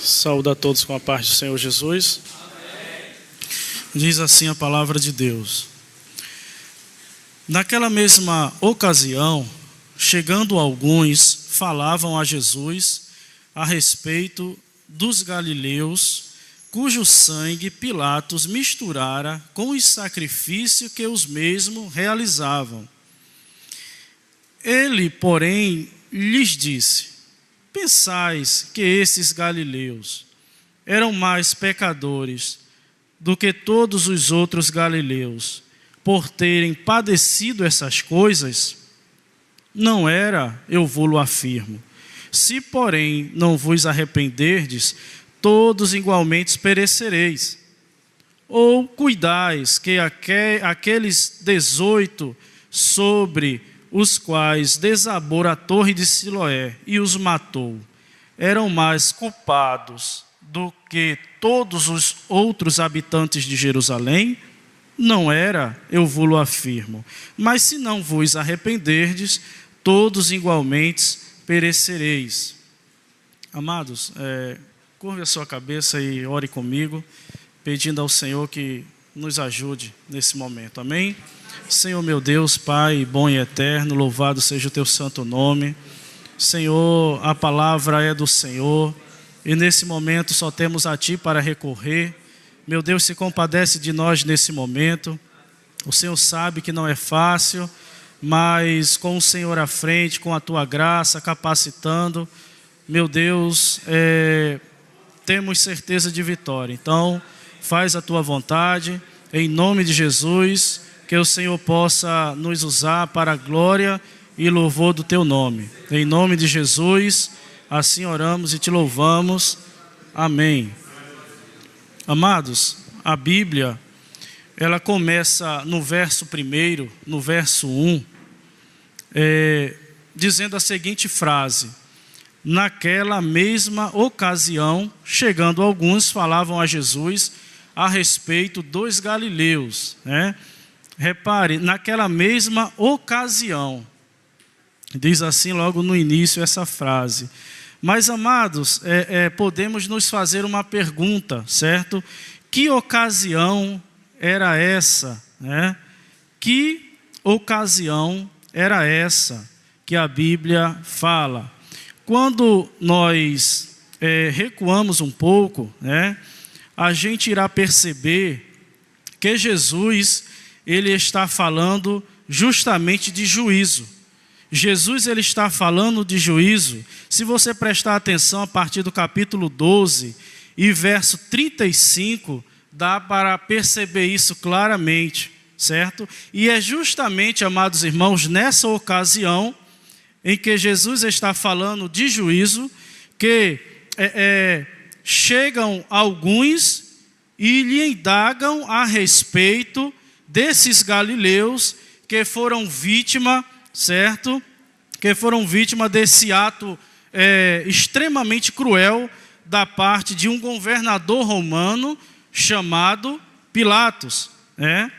Saúdo a todos com a paz do Senhor Jesus. Amém. Diz assim a palavra de Deus. Naquela mesma ocasião, chegando alguns, falavam a Jesus a respeito dos galileus, cujo sangue Pilatos misturara com os sacrifícios que os mesmos realizavam. Ele, porém, lhes disse: pensais que esses galileus eram mais pecadores do que todos os outros galileus, por terem padecido essas coisas? Não era, eu vou-lo afirmo. Se, porém, não vos arrependerdes, todos igualmente perecereis. Ou cuidais que aqueles 18 sobre os quais desabou a torre de Siloé e os matou, eram mais culpados do que todos os outros habitantes de Jerusalém? Não era, eu vou-lo afirmo. Mas se não vos arrependerdes, todos igualmente perecereis. Amados, curve a sua cabeça e ore comigo, pedindo ao Senhor que nos ajude nesse momento. Amém? Senhor meu Deus, Pai bom e eterno, louvado seja o teu santo nome. Senhor, a palavra é do Senhor e nesse momento só temos a Ti para recorrer. Meu Deus, se compadece de nós nesse momento. O Senhor sabe que não é fácil, mas com o Senhor à frente, com a Tua graça, capacitando, meu Deus, temos certeza de vitória. Então, faz a Tua vontade, em nome de Jesus, que o Senhor possa nos usar para a glória e louvor do Teu nome. Em nome de Jesus, assim oramos e Te louvamos. Amém. Amados, a Bíblia, ela começa no verso 1, no verso 1, dizendo a seguinte frase: naquela mesma ocasião, chegando alguns, falavam a Jesus a respeito dos galileus, né? Repare, naquela mesma ocasião, diz assim logo no início essa frase. Mas, amados, podemos nos fazer uma pergunta, certo? Que ocasião era essa, né? Que ocasião era essa que a Bíblia fala? Quando nós recuamos um pouco, né, a gente irá perceber que Jesus, ele está falando justamente de juízo. Jesus, ele está falando de juízo. Se você prestar atenção a partir do capítulo 12 e verso 35, dá para perceber isso claramente, certo? E é justamente, amados irmãos, nessa ocasião em que Jesus está falando de juízo, que chegam alguns e lhe indagam a respeito desses galileus que foram vítima, certo? Que foram vítima desse ato extremamente cruel da parte de um governador romano chamado Pilatos, né?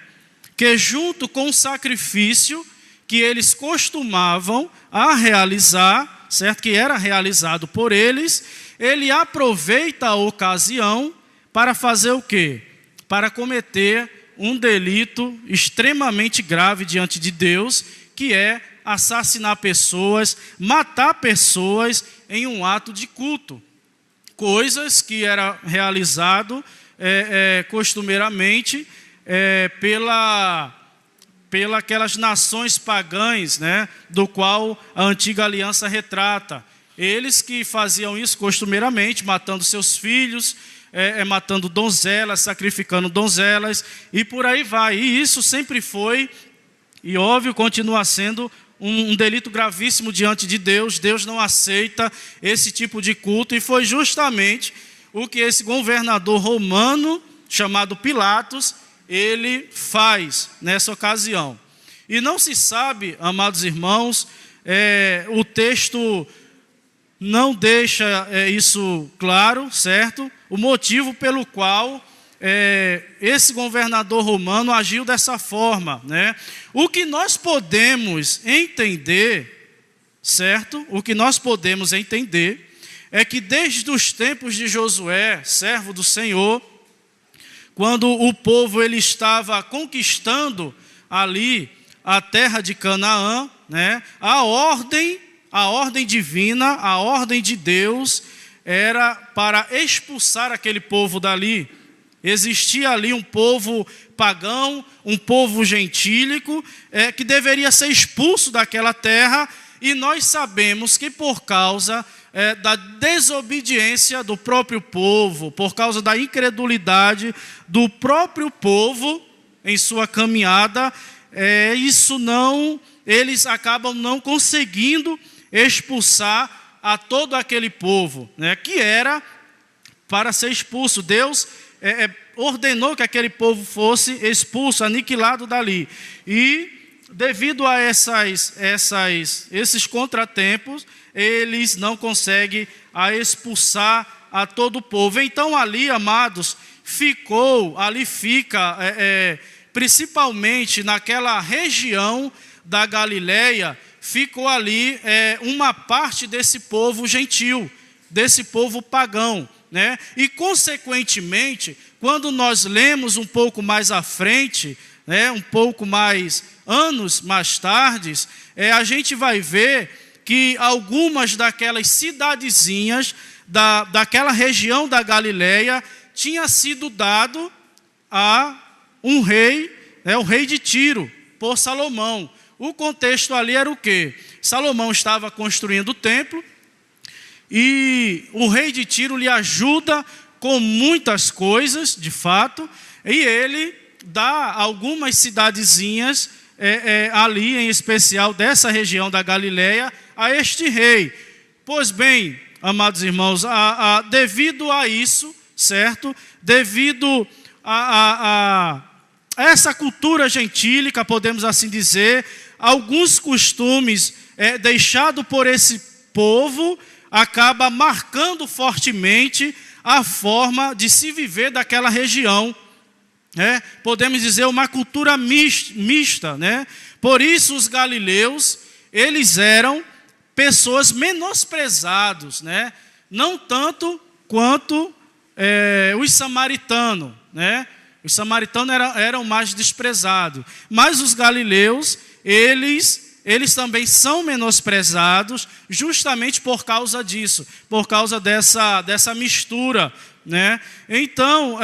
Que junto com o sacrifício que eles costumavam a realizar, certo? Que era realizado por eles, ele aproveita a ocasião para fazer o quê? Para cometer um delito extremamente grave diante de Deus, que é assassinar pessoas, matar pessoas em um ato de culto. Coisas que era realizado costumeiramente pela aquelas nações pagãs, né, do qual a antiga aliança retrata. Eles que faziam isso costumeiramente, matando seus filhos, matando donzelas, sacrificando donzelas, e por aí vai. E isso sempre foi, e óbvio, continua sendo um delito gravíssimo diante de Deus. Deus não aceita esse tipo de culto, e foi justamente o que esse governador romano, chamado Pilatos, ele faz nessa ocasião. E não se sabe, amados irmãos, o texto não deixa isso claro, certo? O motivo pelo qual esse governador romano agiu dessa forma, né? O que nós podemos entender, certo? O que nós podemos entender é que desde os tempos de Josué, servo do Senhor, quando o povo ele estava conquistando ali a terra de Canaã, né, a ordem divina, a ordem de Deus era para expulsar aquele povo dali. Existia ali um povo pagão, um povo gentílico, que deveria ser expulso daquela terra, e nós sabemos que por causa da desobediência do próprio povo, por causa da incredulidade do próprio povo em sua caminhada, eles acabam não conseguindo expulsar a todo aquele povo, né, que era para ser expulso. Deus ordenou que aquele povo fosse expulso, aniquilado dali. E devido a esses contratempos, eles não conseguem expulsar a todo o povo. Então ali, amados, fica, principalmente naquela região da Galileia, ficou ali uma parte desse povo gentil, desse povo pagão, né? E consequentemente, quando nós lemos um pouco mais à frente, né, um pouco mais anos mais tarde, a gente vai ver que algumas daquelas cidadezinhas daquela região da Galileia tinha sido dado a um rei, o rei de Tiro, por Salomão. O contexto ali era o quê? Salomão estava construindo o templo e o rei de Tiro lhe ajuda com muitas coisas, de fato, e ele dá algumas cidadezinhas ali, em especial dessa região da Galileia, a este rei. Pois bem, amados irmãos, devido a isso, certo? Devido a essa cultura gentílica, podemos assim dizer, alguns costumes deixados por esse povo acaba marcando fortemente a forma de se viver daquela região. Podemos dizer uma cultura mista, né? Por isso os galileus, eles eram pessoas menosprezados, né? Não tanto quanto os samaritanos, né? Os samaritanos eram mais desprezados, mas os galileus, eles também são menosprezados justamente por causa disso, por causa dessa mistura, né? Então,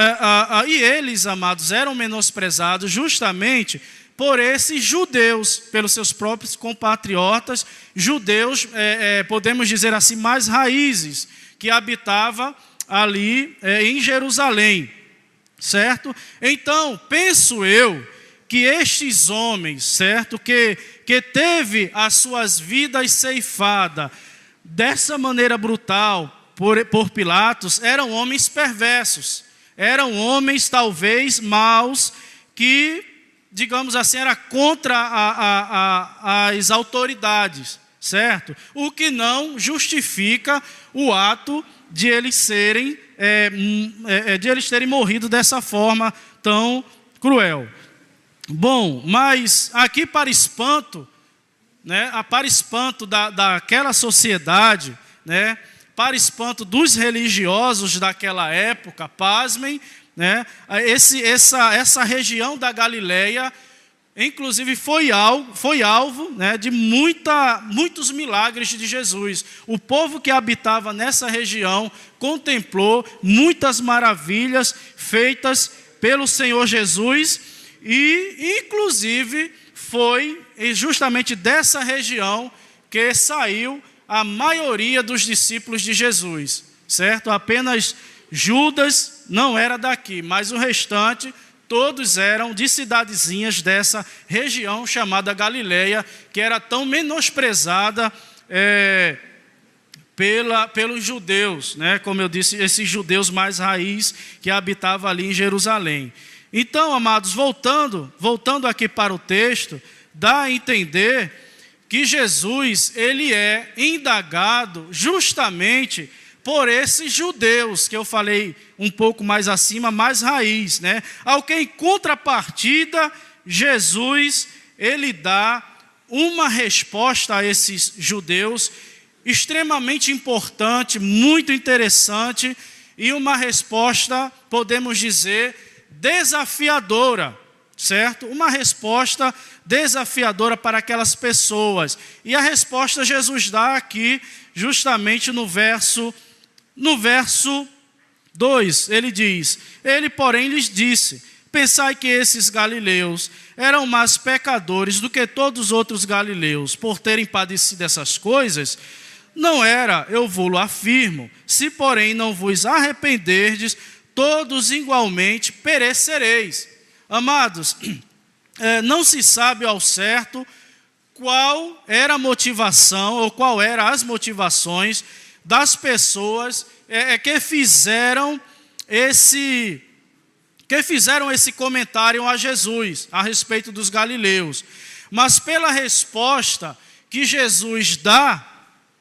e eles, amados, eram menosprezados justamente por esses judeus, pelos seus próprios compatriotas, judeus, podemos dizer assim, mais raízes, que habitavam ali em Jerusalém, certo? Então, penso eu que estes homens, certo, que teve as suas vidas ceifadas dessa maneira brutal por Pilatos, eram homens perversos, eram homens talvez maus, que, digamos assim, era contra as autoridades, certo? O que não justifica o ato de eles terem morrido dessa forma tão cruel. Bom, mas aqui para espanto, né, para espanto daquela sociedade, né, para espanto dos religiosos daquela época, pasmem, né, essa região da Galileia, inclusive foi alvo, né, de muitos milagres de Jesus. O povo que habitava nessa região contemplou muitas maravilhas feitas pelo Senhor Jesus, e inclusive foi justamente dessa região que saiu a maioria dos discípulos de Jesus, certo? Apenas Judas não era daqui, mas o restante todos eram de cidadezinhas dessa região chamada Galileia, que era tão menosprezada pelos judeus, né? Como eu disse, esses judeus mais raiz que habitavam ali em Jerusalém. Então, amados, voltando aqui para o texto, dá a entender que Jesus, ele é indagado justamente por esses judeus, que eu falei um pouco mais acima, mais raiz, né? Ao que em contrapartida, Jesus, ele dá uma resposta a esses judeus extremamente importante, muito interessante, e uma resposta, podemos dizer, desafiadora, certo? Uma resposta desafiadora para aquelas pessoas. E a resposta Jesus dá aqui, justamente no verso 2, ele diz: ele, porém, lhes disse: pensai que esses galileus eram mais pecadores do que todos os outros galileus, por terem padecido essas coisas? Não era, eu vou-lo afirmo. Se, porém, não vos arrependerdes, todos igualmente perecereis. Amados, não se sabe ao certo qual era a motivação, ou qual eram as motivações das pessoas que fizeram esse comentário a Jesus, a respeito dos galileus. Mas pela resposta que Jesus dá,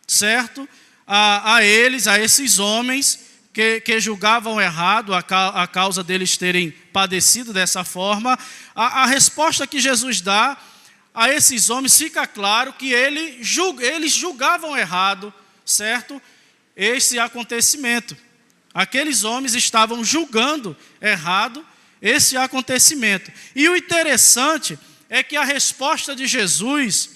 certo, a eles, a esses homens que julgavam errado a causa deles terem padecido dessa forma, a resposta que Jesus dá a esses homens, fica claro que eles julgavam errado, certo, esse acontecimento. Aqueles homens estavam julgando errado esse acontecimento. E o interessante é que a resposta de Jesus,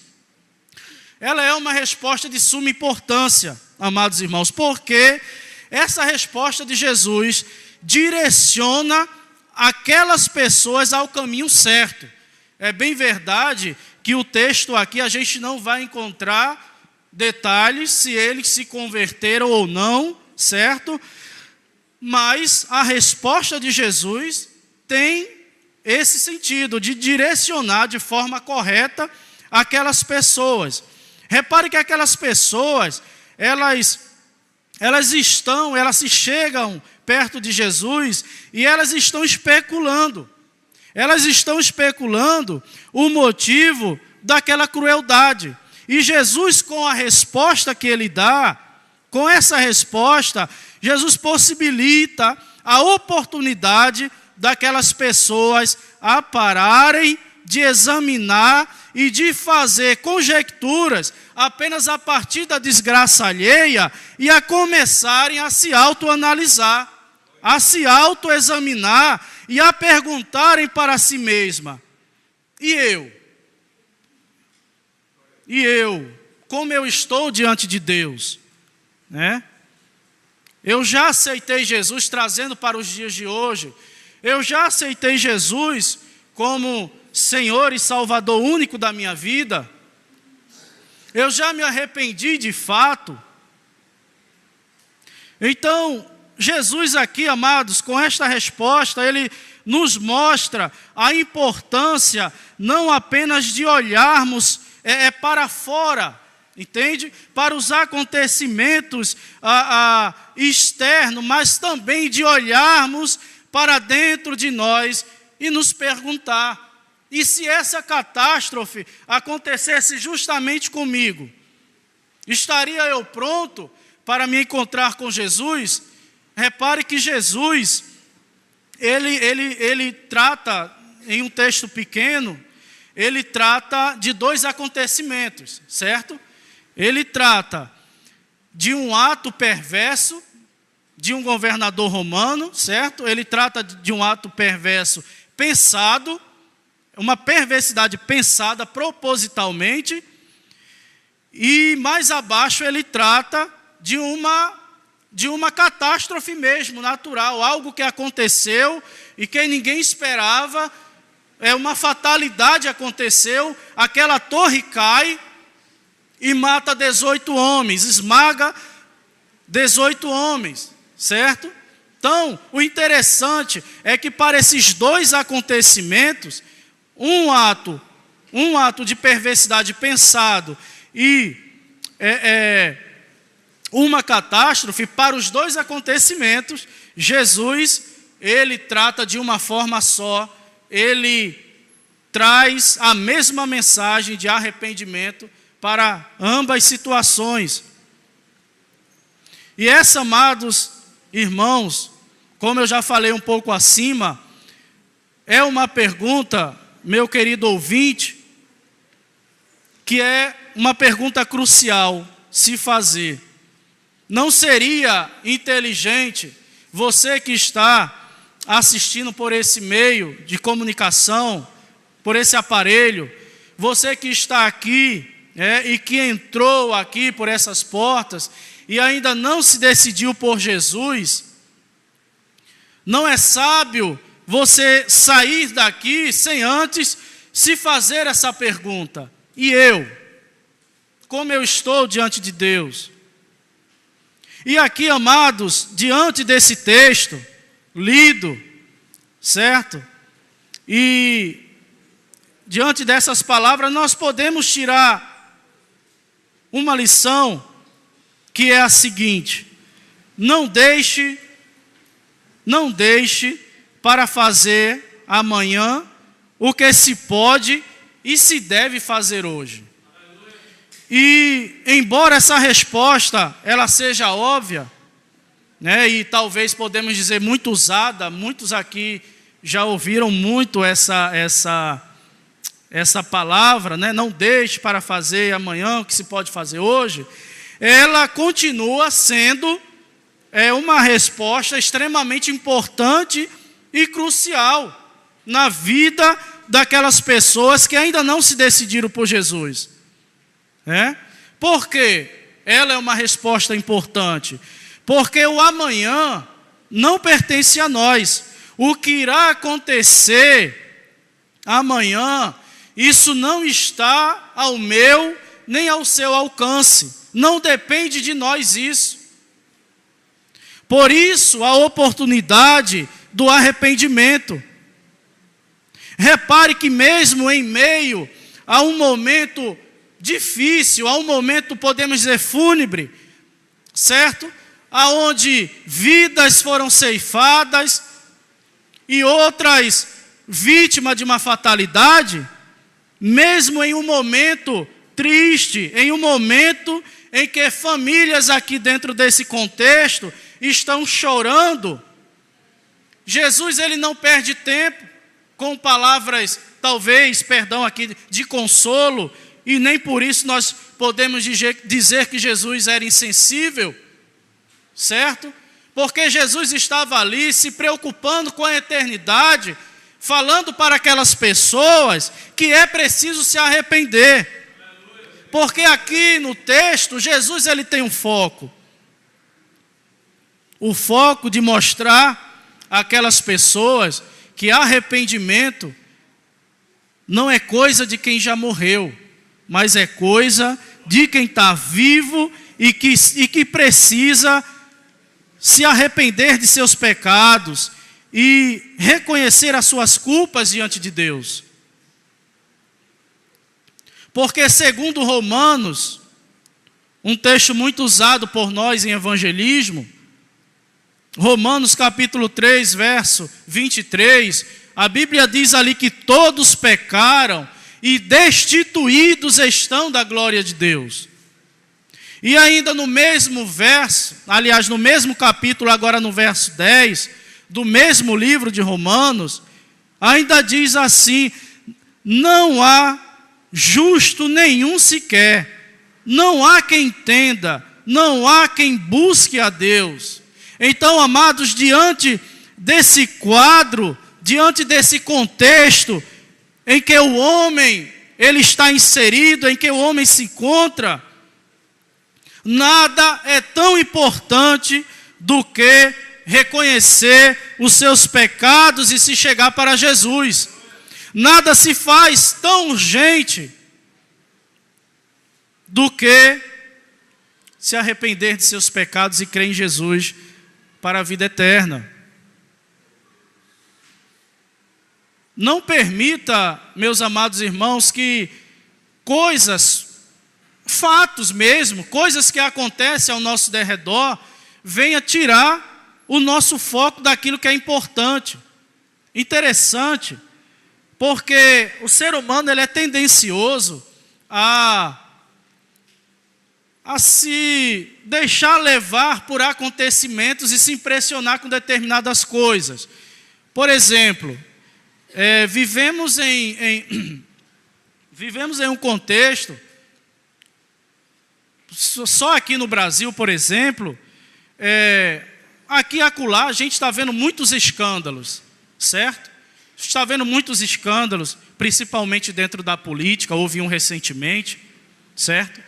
ela é uma resposta de suma importância, amados irmãos, porque essa resposta de Jesus direciona aquelas pessoas ao caminho certo. É bem verdade que o texto aqui a gente não vai encontrar detalhes se eles se converteram ou não, certo? Mas a resposta de Jesus tem esse sentido de direcionar de forma correta aquelas pessoas. Repare que aquelas pessoas, elas se chegam perto de Jesus e elas estão especulando. Elas estão especulando o motivo daquela crueldade. E Jesus, com a resposta que ele dá, com essa resposta, Jesus possibilita a oportunidade daquelas pessoas a pararem de examinar e de fazer conjecturas apenas a partir da desgraça alheia e a começarem a se autoanalisar, a se autoexaminar e a perguntarem para si mesma: e eu? E eu? Como eu estou diante de Deus? Né? Eu já aceitei Jesus, trazendo para os dias de hoje. Eu já aceitei Jesus como Senhor e Salvador único da minha vida. Eu já me arrependi de fato. Então, Jesus aqui, amados, com esta resposta, ele nos mostra a importância não apenas de olharmos para fora, entende? Para os acontecimentos externos, mas também de olharmos para dentro de nós e nos perguntar: e se essa catástrofe acontecesse justamente comigo? Estaria eu pronto para me encontrar com Jesus? Repare que Jesus, ele trata, em um texto pequeno, ele trata de dois acontecimentos, certo? Ele trata de um ato perverso de um governador romano, certo? Ele trata de um ato perverso pensado, uma perversidade pensada propositalmente, e mais abaixo ele trata de uma catástrofe mesmo, natural, algo que aconteceu e que ninguém esperava, uma fatalidade aconteceu, aquela torre cai e mata 18 homens, esmaga 18 homens, certo? Então, o interessante é que para esses dois acontecimentos, um ato de perversidade pensado e uma catástrofe, para os dois acontecimentos, Jesus, ele trata de uma forma só, ele traz a mesma mensagem de arrependimento para ambas situações. E essa, amados irmãos, como eu já falei um pouco acima, é uma pergunta, meu querido ouvinte, que é uma pergunta crucial, se fazer. Não seria inteligente você que está assistindo por esse meio de comunicação, por esse aparelho, você que está aqui, e que entrou aqui por essas portas e ainda não se decidiu por Jesus, não é sábio você sair daqui sem antes se fazer essa pergunta: e eu? Como eu estou diante de Deus? E aqui, amados, diante desse texto lido, certo? E diante dessas palavras nós podemos tirar uma lição, que é a seguinte: não deixe para fazer amanhã o que se pode e se deve fazer hoje. E embora essa resposta ela seja óbvia, e talvez podemos dizer muito usada, muitos aqui já ouviram muito essa palavra, não deixe para fazer amanhã o que se pode fazer hoje, ela continua sendo uma resposta extremamente importante e crucial na vida daquelas pessoas que ainda não se decidiram por Jesus. Por quê? Ela é uma resposta importante. Porque o amanhã não pertence a nós. O que irá acontecer amanhã, isso não está ao meu nem ao seu alcance. Não depende de nós isso. Por isso, a oportunidade do arrependimento. Repare que mesmo em meio a um momento difícil, a um momento, podemos dizer, fúnebre, certo? Aonde vidas foram ceifadas e outras vítimas de uma fatalidade, mesmo em um momento triste, em um momento em que famílias aqui dentro desse contexto estão chorando, Jesus ele não perde tempo com palavras, talvez, perdão aqui, de consolo, e nem por isso nós podemos dizer que Jesus era insensível, certo? Porque Jesus estava ali se preocupando com a eternidade, falando para aquelas pessoas que é preciso se arrepender. Porque aqui no texto, Jesus ele tem um foco. O foco de mostrar àquelas pessoas que arrependimento não é coisa de quem já morreu, mas é coisa de quem está vivo e que precisa se arrepender de seus pecados e reconhecer as suas culpas diante de Deus. Porque segundo Romanos, um texto muito usado por nós em evangelismo, Romanos capítulo 3, verso 23, a Bíblia diz ali que todos pecaram e destituídos estão da glória de Deus. E ainda no mesmo verso, aliás, no mesmo capítulo, agora no verso 10, do mesmo livro de Romanos, ainda diz assim: não há justo nenhum sequer, não há quem entenda, não há quem busque a Deus. Então, amados, diante desse quadro, diante desse contexto em que o homem ele está inserido, em que o homem se encontra, nada é tão importante do que reconhecer os seus pecados e se chegar para Jesus. Nada se faz tão urgente do que se arrepender de seus pecados e crer em Jesus para a vida eterna. Não permita, meus amados irmãos, que coisas, fatos mesmo, coisas que acontecem ao nosso derredor, venha tirar o nosso foco daquilo que é importante. Interessante, porque o ser humano ele é tendencioso a se deixar levar por acontecimentos e se impressionar com determinadas coisas. Por exemplo, vivemos em um contexto, só aqui no Brasil, por exemplo, aqui e acolá a gente está vendo muitos escândalos, certo? Está vendo muitos escândalos, principalmente dentro da política. Houve um recentemente, certo?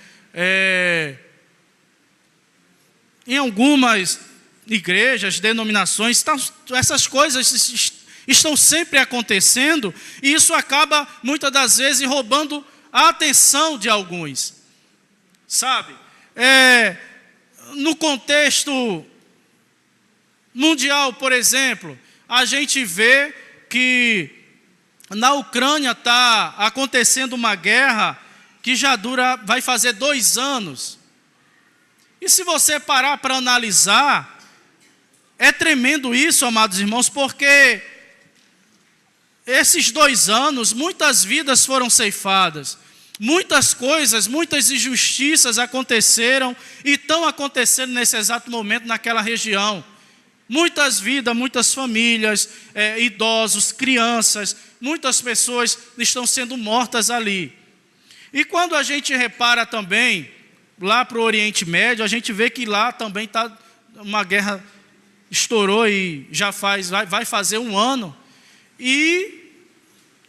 Em algumas igrejas, denominações, essas coisas estão sempre acontecendo, e isso acaba, muitas das vezes, roubando a atenção de alguns, sabe? No contexto mundial, por exemplo, a gente vê que na Ucrânia está acontecendo uma guerra que vai fazer 2 anos. E se você parar para analisar, é tremendo isso, amados irmãos, porque esses 2 anos, muitas vidas foram ceifadas, muitas coisas, muitas injustiças aconteceram e estão acontecendo nesse exato momento naquela região. Muitas vidas, muitas famílias, idosos, crianças, muitas pessoas estão sendo mortas ali. E quando a gente repara também, lá para o Oriente Médio, a gente vê que lá também está uma guerra, estourou e já vai fazer 1 ano. E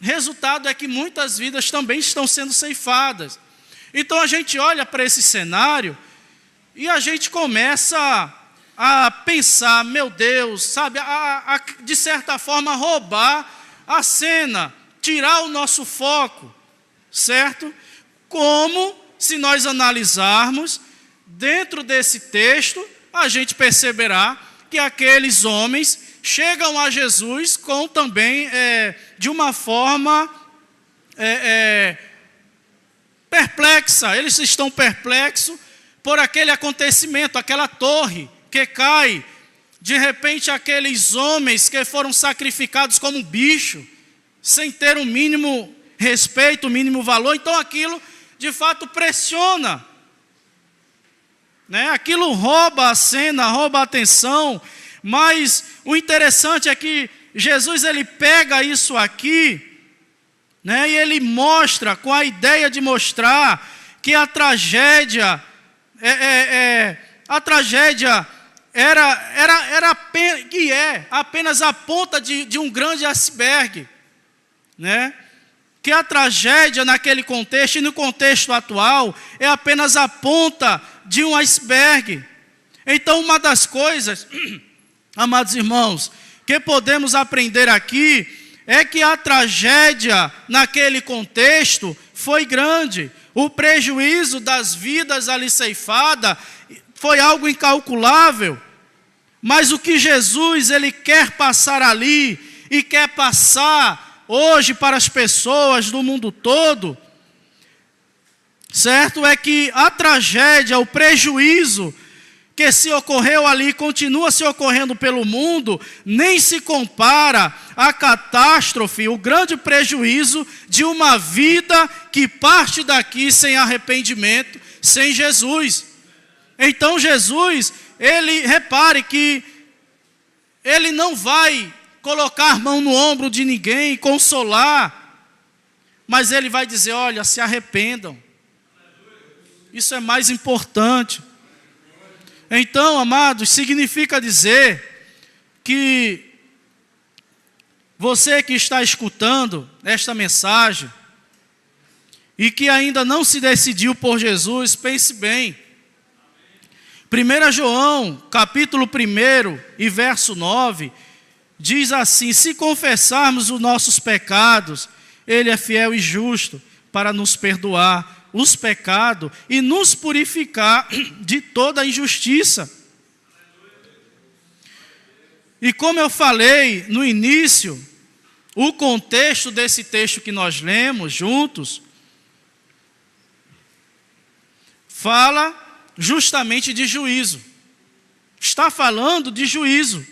resultado é que muitas vidas também estão sendo ceifadas. Então a gente olha para esse cenário e a gente começa a pensar, meu Deus, sabe, de certa forma roubar a cena, tirar o nosso foco, certo? Como, se nós analisarmos, dentro desse texto, a gente perceberá que aqueles homens chegam a Jesus com também, de uma forma perplexa. Eles estão perplexos por aquele acontecimento, aquela torre que cai. De repente, aqueles homens que foram sacrificados como bicho, sem ter o mínimo respeito, o mínimo valor. Então aquilo, de fato, pressiona, né? Aquilo rouba a cena, rouba a atenção. Mas o interessante é que Jesus, ele pega isso aqui, né, e ele mostra, com a ideia de mostrar que a tragédia era apenas a ponta de um grande iceberg, né? Que a tragédia naquele contexto e no contexto atual é apenas a ponta de um iceberg. Então, uma das coisas, amados irmãos, que podemos aprender aqui é que a tragédia naquele contexto foi grande. O prejuízo das vidas ali ceifadas foi algo incalculável. Mas o que Jesus, ele quer passar ali e quer passar hoje para as pessoas do mundo todo, certo? É que a tragédia, o prejuízo que se ocorreu ali, continua se ocorrendo pelo mundo, nem se compara à catástrofe, o grande prejuízo de uma vida que parte daqui sem arrependimento, sem Jesus. Então Jesus, repare que ele não vai colocar a mão no ombro de ninguém, consolar, mas ele vai dizer, olha, se arrependam. Isso é mais importante. Então, amados, significa dizer que você que está escutando esta mensagem e que ainda não se decidiu por Jesus, pense bem. 1 João, capítulo 1 e verso 9, diz assim: se confessarmos os nossos pecados, Ele é fiel e justo para nos perdoar os pecados e nos purificar de toda injustiça. E como eu falei no início, o contexto desse texto que nós lemos juntos fala justamente de juízo. Está falando de juízo.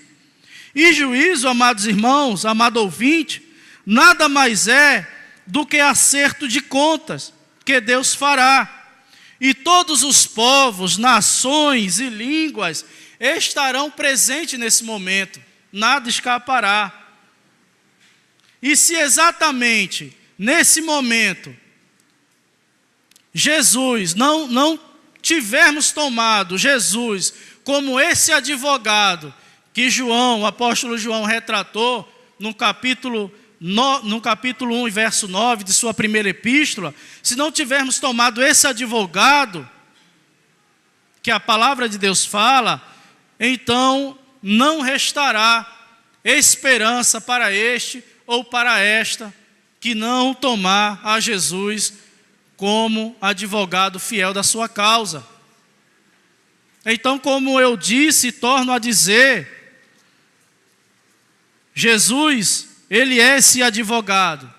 E juízo, amados irmãos, amado ouvinte, nada mais é do que acerto de contas que Deus fará. E todos os povos, nações e línguas estarão presentes nesse momento. Nada escapará. E se exatamente nesse momento Jesus não tivermos tomado Jesus como esse advogado que João, o apóstolo João, retratou no capítulo 1, verso 9 de sua primeira epístola, se não tivermos tomado esse advogado, que a palavra de Deus fala, então não restará esperança para este ou para esta que não tomar a Jesus como advogado fiel da sua causa. Então, como eu disse e torno a dizer, Jesus, Ele é esse advogado,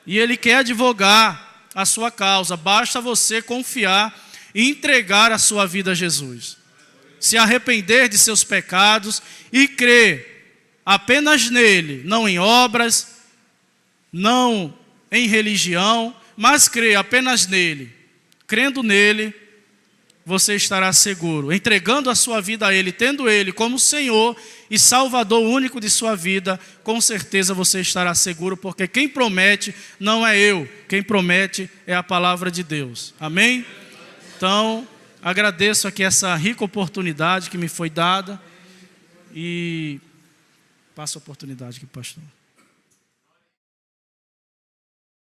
e Ele quer advogar a sua causa. Basta você confiar e entregar a sua vida a Jesus. Se arrepender de seus pecados e crer apenas nele, não em obras, não em religião, mas crer apenas nele. Crendo nele, você estará seguro, entregando a sua vida a Ele, tendo Ele como Senhor e Salvador único de sua vida, com certeza você estará seguro, porque quem promete não é eu, quem promete é a palavra de Deus. Amém? Então, agradeço aqui essa rica oportunidade que me foi dada e passo a oportunidade aqui, pastor.